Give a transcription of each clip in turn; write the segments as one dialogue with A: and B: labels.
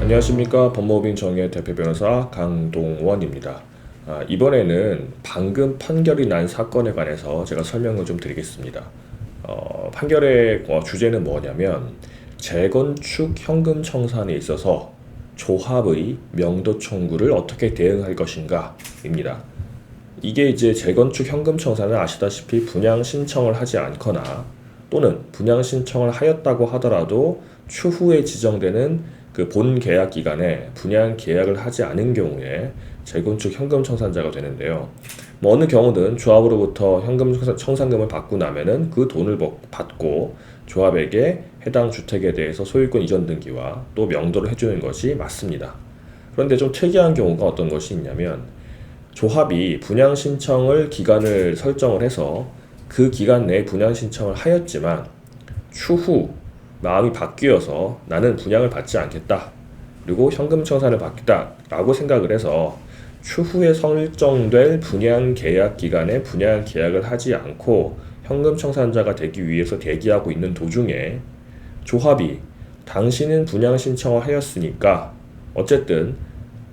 A: 안녕하십니까. 법무법인 정의 대표 변호사 강동원입니다. 이번에는 방금 판결이 난 사건에 관해서 제가 설명을 좀 드리겠습니다. 판결의 주제는 뭐냐면 재건축 현금 청산에 있어서 조합의 명도 청구를 어떻게 대응할 것인가 입니다. 이게 이제 재건축 현금 청산은 아시다시피 분양 신청을 하지 않거나 또는 분양 신청을 하였다고 하더라도 추후에 지정되는 그 본 계약 기간에 분양 계약을 하지 않은 경우에 재건축 현금 청산자가 되는데요. 뭐 어느 경우든 조합으로부터 현금 청산금을 받고 나면은 그 돈을 받고 조합에게 해당 주택에 대해서 소유권 이전 등기와 또 명도를 해주는 것이 맞습니다. 그런데 좀 특이한 경우가 어떤 것이 있냐면 조합이 분양 신청을 기간을 설정을 해서 그 기간 내에 분양 신청을 하였지만 추후 마음이 바뀌어서 나는 분양을 받지 않겠다. 그리고 현금 청산을 받겠다. 라고 생각을 해서 추후에 설정될 분양 계약 기간에 분양 계약을 하지 않고 현금 청산자가 되기 위해서 대기하고 있는 도중에 조합이 당신은 분양 신청을 하였으니까 어쨌든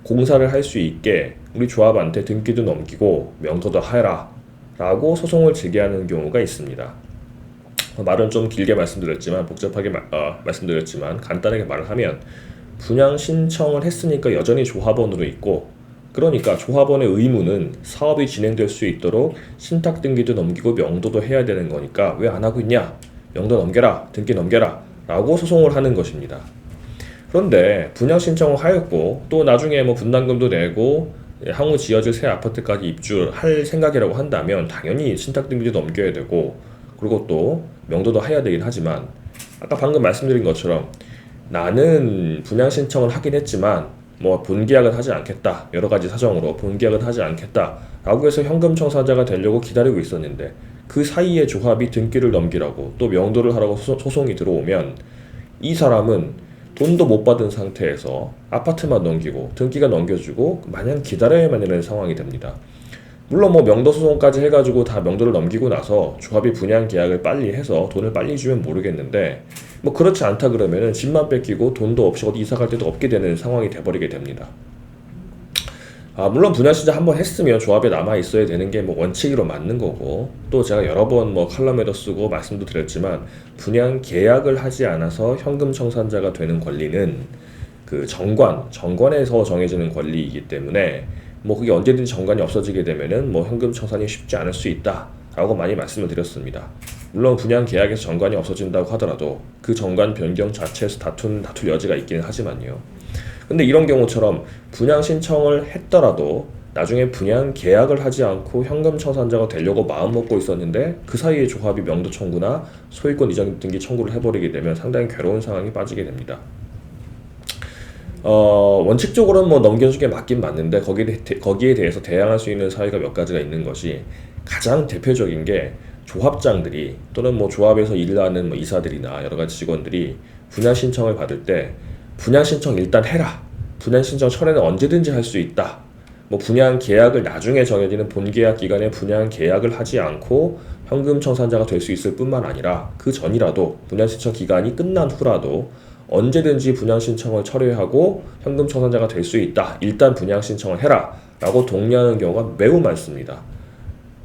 A: 공사를 할 수 있게 우리 조합한테 등기도 넘기고 명도도 해라. 라고 소송을 제기하는 경우가 있습니다. 말은 좀 길게 말씀드렸지만 복잡하게 말씀드렸지만 간단하게 말을 하면 분양 신청을 했으니까 여전히 조합원으로 있고 그러니까 조합원의 의무는 사업이 진행될 수 있도록 신탁 등기도 넘기고 명도도 해야 되는 거니까 왜 안 하고 있냐? 명도 넘겨라, 등기 넘겨라 라고 소송을 하는 것입니다. 그런데 분양 신청을 하였고 또 나중에 뭐 분담금도 내고 향후 지어질 새 아파트까지 입주할 생각이라고 한다면 당연히 신탁 등기도 넘겨야 되고 그리고 또 명도도 해야 되긴 하지만 아까 방금 말씀드린 것처럼 나는 분양 신청을 하긴 했지만 뭐 본계약은 하지 않겠다. 여러 가지 사정으로 본계약은 하지 않겠다. 라고 해서 현금 청산자가 되려고 기다리고 있었는데 그 사이에 조합이 등기를 넘기라고 또 명도를 하라고 소송이 들어오면 이 사람은 돈도 못 받은 상태에서 아파트만 넘기고 등기가 넘겨주고 마냥 기다려야만 되는 상황이 됩니다. 물론 뭐 명도 소송까지 해가지고 다 명도를 넘기고 나서 조합이 분양 계약을 빨리 해서 돈을 빨리 주면 모르겠는데 뭐 그렇지 않다 그러면은 집만 뺏기고 돈도 없이 어디 이사 갈 데도 없게 되는 상황이 돼버리게 됩니다. 물론 분양 신청 한번 했으면 조합에 남아 있어야 되는 게 뭐 원칙으로 맞는 거고 또 제가 여러 번 뭐 칼럼에도 쓰고 말씀도 드렸지만 분양 계약을 하지 않아서 현금 청산자가 되는 권리는 그 정관에서 정해지는 권리이기 때문에 뭐 그게 언제든지 정관이 없어지게 되면은 뭐 현금 청산이 쉽지 않을 수 있다라고 많이 말씀을 드렸습니다. 물론 분양 계약에서 정관이 없어진다고 하더라도 그 정관 변경 자체에서 다툴 여지가 있기는 하지만요. 근데 이런 경우처럼 분양 신청을 했더라도 나중에 분양 계약을 하지 않고 현금 청산자가 되려고 마음먹고 있었는데 그 사이에 조합이 명도 청구나 소유권 이전 등기 청구를 해버리게 되면 상당히 괴로운 상황이 빠지게 됩니다. 원칙적으로는 뭐 넘겨준 게 맞긴 맞는데 거기에 대해서 대항할 수 있는 사유가 몇 가지가 있는 것이 가장 대표적인 게 조합장들이 또는 뭐 조합에서 일하는 뭐 이사들이나 여러 가지 직원들이 분양 신청을 받을 때 분양 신청 일단 해라. 분양 신청 철회는 언제든지 할 수 있다. 뭐 분양 계약을 나중에 정해지는 본계약 기간에 분양 계약을 하지 않고 현금 청산자가 될 수 있을 뿐만 아니라 그 전이라도 분양 신청 기간이 끝난 후라도 언제든지 분양 신청을 철회하고 현금 청산자가 될 수 있다. 일단 분양 신청을 해라. 라고 독려하는 경우가 매우 많습니다.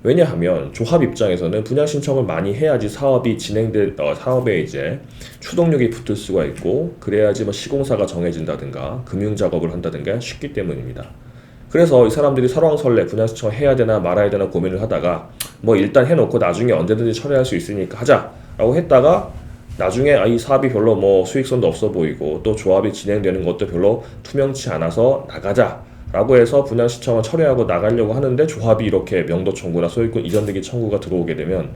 A: 왜냐하면 조합 입장에서는 분양 신청을 많이 해야지 사업이 사업에 이제 추동력이 붙을 수가 있고 그래야지 뭐 시공사가 정해진다든가 금융 작업을 한다든가 쉽기 때문입니다. 그래서 이 사람들이 설왕설래 분양 신청을 해야 되나 말아야 되나 고민을 하다가 뭐 일단 해놓고 나중에 언제든지 철회할 수 있으니까 하자 라고 했다가 나중에 이 사업이 별로 뭐 수익성도 없어 보이고 또 조합이 진행되는 것도 별로 투명치 않아서 나가자 라고 해서 분양 신청을 철회하고 나가려고 하는데 조합이 이렇게 명도 청구나 소유권 이전 등기 청구가 들어오게 되면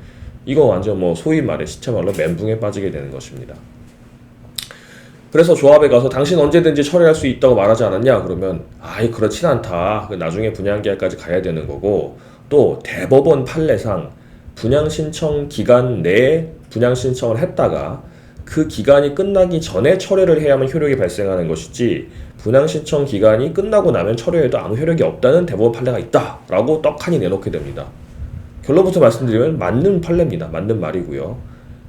A: 이거 완전 뭐 소위 말해 시체말로 멘붕에 빠지게 되는 것입니다. 그래서 조합에 가서 당신 언제든지 철회할 수 있다고 말하지 않았냐 그러면 그렇진 않다. 나중에 분양 계약까지 가야 되는 거고 또 대법원 판례상 분양 신청 기간 내에 분양 신청을 했다가 그 기간이 끝나기 전에 철회를 해야만 효력이 발생하는 것이지 분양 신청 기간이 끝나고 나면 철회해도 아무 효력이 없다는 대법원 판례가 있다라고 떡하니 내놓게 됩니다. 결론부터 말씀드리면 맞는 판례입니다. 맞는 말이고요.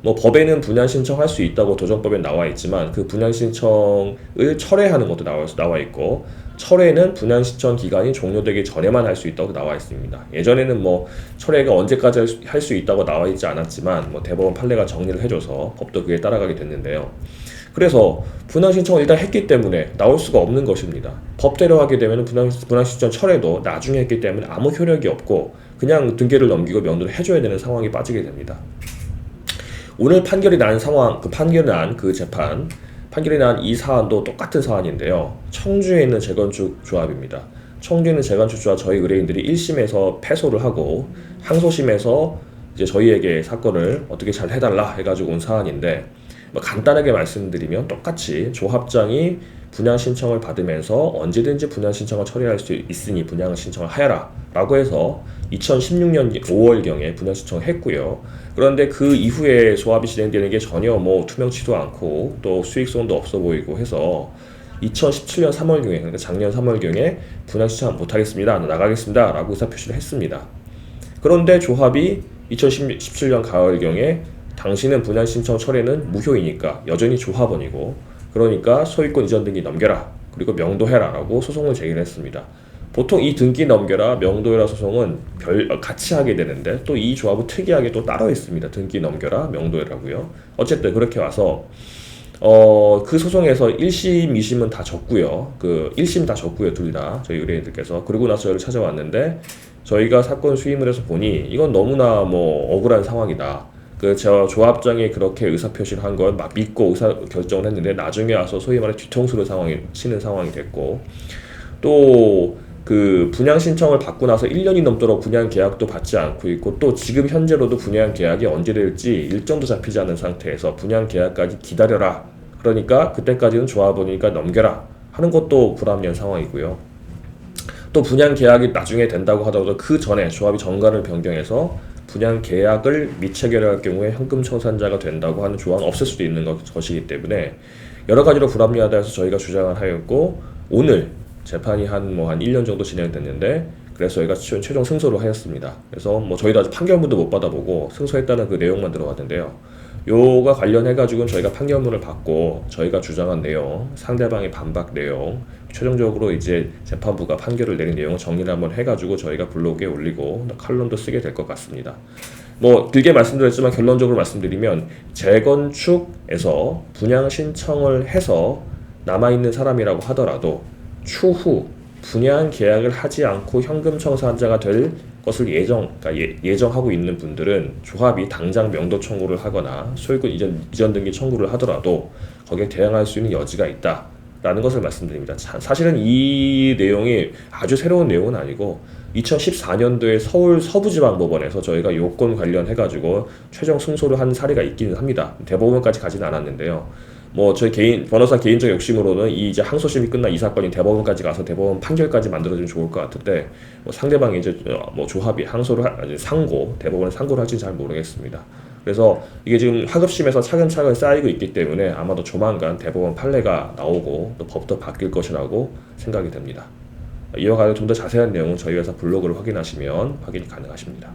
A: 뭐 법에는 분양 신청할 수 있다고 도정법에 나와 있지만 그 분양 신청을 철회하는 것도 나와 있고, 철회는 분양 신청 기간이 종료되기 전에만 할 수 있다고 나와 있습니다. 예전에는 뭐 철회가 언제까지 할 수 있다고 나와 있지 않았지만 뭐 대법원 판례가 정리를 해줘서 법도 그에 따라가게 됐는데요. 그래서 분양 신청을 일단 했기 때문에 나올 수가 없는 것입니다. 법대로 하게 되면 분양 신청 철회도 나중에 했기 때문에 아무 효력이 없고 그냥 등기를 넘기고 명도를 해줘야 되는 상황이 빠지게 됩니다. 오늘 판결이 난 상황, 판결이 난 이 사안도 똑같은 사안인데요. 청주에 있는 재건축 조합입니다. 청주에 있는 재건축 조합 저희 의뢰인들이 1심에서 패소를 하고 항소심에서 이제 저희에게 사건을 어떻게 잘 해달라 해가지고 온 사안인데, 뭐 간단하게 말씀드리면 똑같이 조합장이 분양 신청을 받으면서 언제든지 분양 신청을 처리할 수 있으니 분양 신청을 하여라 라고 해서 2016년 5월경에 분양 신청을 했고요. 그런데 그 이후에 조합이 진행되는 게 전혀 뭐 투명치도 않고 또 수익성도 없어 보이고 해서 2017년 3월경에, 그러니까 작년 3월경에 분양 신청 못하겠습니다, 나가겠습니다 라고 의사표시를 했습니다. 그런데 조합이 2017년 가을경에 당신은 분양 신청 철회는 무효이니까 여전히 조합원이고, 그러니까 소유권 이전 등기 넘겨라, 그리고 명도해라 라고 소송을 제기를 했습니다. 보통 이 등기 넘겨라, 명도해라 소송은 같이 하게 되는데 또 이 조합은 특이하게 또 따로 있습니다. 등기 넘겨라, 명도해라고요. 어쨌든 그렇게 와서 그 소송에서 1심, 2심은 다 졌고요. 1심 다 졌고요, 둘 다. 저희 의뢰인들께서. 그러고 나서 저희를 찾아왔는데 저희가 사건 수임을 해서 보니 이건 너무나 뭐 억울한 상황이다. 저 조합장이 그렇게 의사표시를 한 걸 막 믿고 의사 결정을 했는데 나중에 와서 소위 말해 뒤통수를 치는 상황이 됐고, 또 분양 신청을 받고 나서 1년이 넘도록 분양 계약도 받지 않고 있고, 또 지금 현재로도 분양 계약이 언제 될지 일정도 잡히지 않은 상태에서 분양 계약까지 기다려라, 그러니까 그때까지는 조합원이니까 넘겨라 하는 것도 불합리한 상황이고요. 또 분양 계약이 나중에 된다고 하더라도 그 전에 조합이 정가를 변경해서 분양 계약을 미체결할 경우에 현금 청산자가 된다고 하는 조항은 없을 수도 있는 것이기 때문에 여러 가지로 불합리하다 해서 저희가 주장을 하였고, 오늘 재판이 한 1년 정도 진행됐는데 그래서 저희가 최종 승소를 하였습니다. 그래서 뭐 저희도 아직 판결문도 못 받아보고 승소했다는 그 내용만 들어왔는데요. 요가 관련해가지고는 저희가 판결문을 받고 저희가 주장한 내용, 상대방의 반박 내용, 최종적으로 이제 재판부가 판결을 내린 내용을 정리를 한번 해가지고 저희가 블로그에 올리고 칼럼도 쓰게 될 것 같습니다. 뭐 길게 말씀드렸지만 결론적으로 말씀드리면, 재건축에서 분양 신청을 해서 남아있는 사람이라고 하더라도 추후 분양 계약을 하지 않고 현금 청산자가 될 것을 예정하고 있는 분들은 조합이 당장 명도 청구를 하거나 소유권 이전 등기 청구를 하더라도 거기에 대항할 수 있는 여지가 있다라는 것을 말씀드립니다. 사실은 이 내용이 아주 새로운 내용은 아니고 2014년도에 서울 서부지방법원에서 저희가 요건 관련해가지고 최종 승소를 한 사례가 있기는 합니다. 대법원까지 가지는 않았는데요. 뭐 저희 변호사 개인적 욕심으로는 이제 항소심이 끝난 이 사건이 대법원까지 가서 대법원 판결까지 만들어주면 좋을 것 같은데, 뭐 상대방이 이제 뭐 조합이 대법원에 상고를 할지는 잘 모르겠습니다. 그래서 이게 지금 하급심에서 차근차근 쌓이고 있기 때문에 아마도 조만간 대법원 판례가 나오고 또 법도 바뀔 것이라고 생각이 됩니다. 이와 관련 좀 더 자세한 내용은 저희 회사 블로그를 확인하시면 확인이 가능하십니다.